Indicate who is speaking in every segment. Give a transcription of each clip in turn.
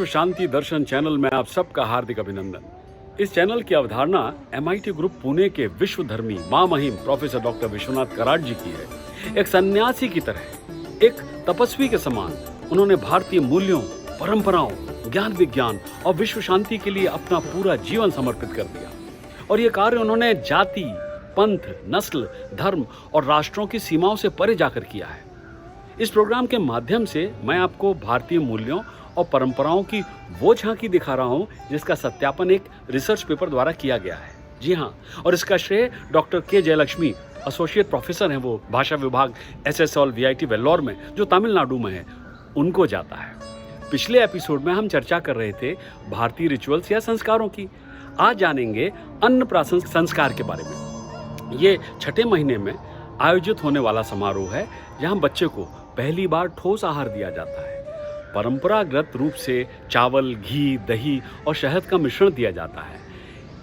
Speaker 1: विश्व शांति दर्शन चैनल में आप सबका हार्दिक अभिनंदन। इस चैनल की अवधारणा MIT ग्रुप पुणे के विश्व धर्मी महामहिम प्रोफेसर डॉक्टर विश्वनाथ कराड जी की है। एक सन्यासी की तरह, एक तपस्वी के समान उन्होंने भारतीय मूल्यों, परंपराओं, ज्ञान विज्ञान और विश्व शांति के लिए अपना पूरा जीवन समर्पित कर दिया। और ये कार्य उन्होंने जाति, पंथ, नस्ल, धर्म और राष्ट्रों की सीमाओं से परे जाकर किया है। इस प्रोग्राम के माध्यम से मैं आपको भारतीय मूल्यों और परंपराओं की वो झांकी दिखा रहा हूं जिसका सत्यापन एक रिसर्च पेपर द्वारा किया गया है। जी हाँ, और इसका श्रेय डॉक्टर के जयलक्ष्मी, एसोसिएट प्रोफेसर हैं वो भाषा विभाग SSOL VIT वेल्लोर में, जो तमिलनाडु में है, उनको जाता है। पिछले एपिसोड में हम चर्चा कर रहे थे भारतीय रिचुअल्स या संस्कारों की। आज जानेंगे अन्नप्राशन संस्कार के बारे में। ये छठे महीने में आयोजित होने वाला समारोह है जहां बच्चे को पहली बार ठोस आहार दिया जाता है। परंपरागत रूप से चावल, घी, दही और शहद का मिश्रण दिया जाता है।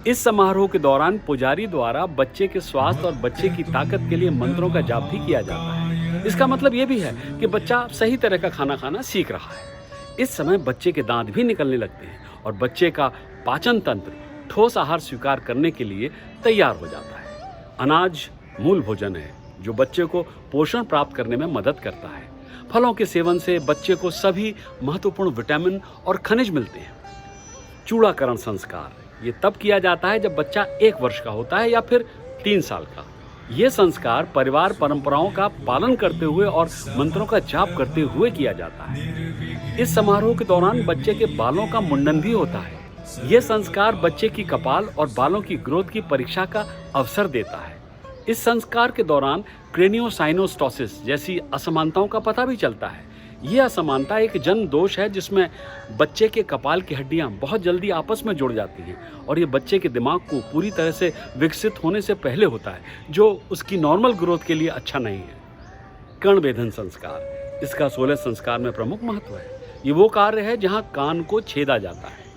Speaker 1: इस समारोह के दौरान पुजारी द्वारा बच्चे के स्वास्थ्य और बच्चे की ताकत के लिए मंत्रों का जाप भी किया जाता है। इसका मतलब ये भी है कि बच्चा सही तरह का खाना खाना सीख रहा है। इस समय बच्चे के दांत भी निकलने लगते हैं और बच्चे का पाचन तंत्र ठोस आहार स्वीकार करने के लिए तैयार हो जाता है। अनाज मूल भोजन है जो बच्चे को पोषण प्राप्त करने में मदद करता है। फलों के सेवन से बच्चे को सभी महत्वपूर्ण विटामिन और खनिज मिलते हैं। चूड़ाकरण संस्कार ये तब किया जाता है जब बच्चा 1 वर्ष का होता है या फिर 3 साल का। ये संस्कार परिवार परंपराओं का पालन करते हुए और मंत्रों का जाप करते हुए किया जाता है। इस समारोह के दौरान बच्चे के बालों का मुंडन भी होता है। यह संस्कार बच्चे की कपाल और बालों की ग्रोथ की परीक्षा का अवसर देता है। इस संस्कार के दौरान क्रेनियोसाइनोस्टोसिस जैसी असमानताओं का पता भी चलता है। यह असमानता एक जन्म दोष है जिसमें बच्चे के कपाल की हड्डियां बहुत जल्दी आपस में जुड़ जाती हैं और ये बच्चे के दिमाग को पूरी तरह से विकसित होने से पहले होता है, जो उसकी नॉर्मल ग्रोथ के लिए अच्छा नहीं है। कर्णभेदन संस्कार, इसका 16 संस्कार में प्रमुख महत्व है। ये वो कार्य है जहाँ कान को छेदा जाता है।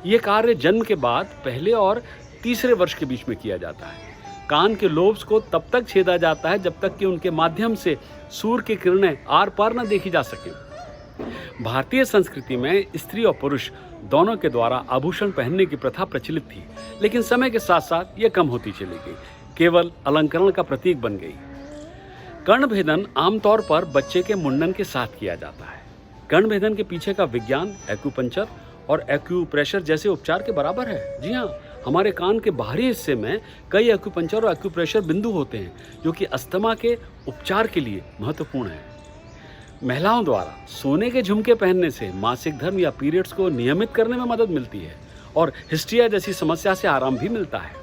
Speaker 1: ये कार्य जन्म के बाद पहले और तीसरे वर्ष के बीच में किया जाता है। कान के लोब्स को तब तक छेदा जाता है जब तक कि उनके माध्यम से सूर्य की किरणें आर पार न देखी जा सके। भारतीय संस्कृति में स्त्री और पुरुष दोनों के द्वारा आभूषण पहनने की प्रथा प्रचलित थी, लेकिन समय के साथ साथ यह कम होती चली गई, केवल अलंकरण का प्रतीक बन गई। कर्णभेदन आमतौर पर बच्चे के मुंडन के साथ किया जाता है। कर्णभेदन के पीछे का विज्ञान एक्यूपंक्चर और एक्यूप्रेशर जैसे उपचार के बराबर है। जी हाँ, हमारे कान के बाहरी हिस्से में कई एक्यूपंक्चर और एक्यूप्रेशर बिंदु होते हैं जो कि अस्थमा के उपचार के लिए महत्वपूर्ण है। महिलाओं द्वारा सोने के झुमके पहनने से मासिक धर्म या पीरियड्स को नियमित करने में मदद मिलती है और हिस्ट्रिया जैसी समस्या से आराम भी मिलता है।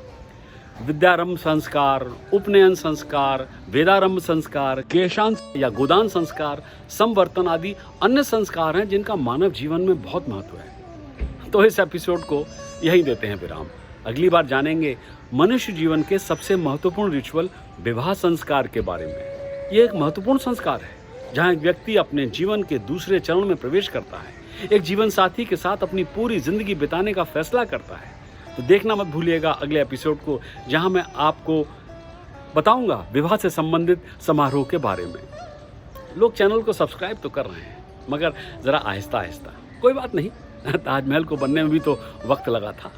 Speaker 1: विद्यारंभ संस्कार, उपनयन संस्कार, वेदारंभ संस्कार, केशांत या गोदान संस्कार, संवर्तन आदि अन्य संस्कार हैं जिनका मानव जीवन में बहुत महत्व है। तो इस एपिसोड को यहीं देते हैं विराम। अगली बार जानेंगे मनुष्य जीवन के सबसे महत्वपूर्ण रिचुअल विवाह संस्कार के बारे में। ये एक महत्वपूर्ण संस्कार है जहाँ एक व्यक्ति अपने जीवन के दूसरे चरण में प्रवेश करता है, एक जीवन साथी के साथ अपनी पूरी जिंदगी बिताने का फैसला करता है। तो देखना मत भूलिएगा अगले एपिसोड को, जहाँ मैं आपको बताऊंगा विवाह से संबंधित समारोह के बारे में। लोग चैनल को सब्सक्राइब तो कर रहे हैं, मगर जरा आहिस्ता आहिस्ता। कोई बात नहीं, ताजमहल को बनने में भी तो वक्त लगा था।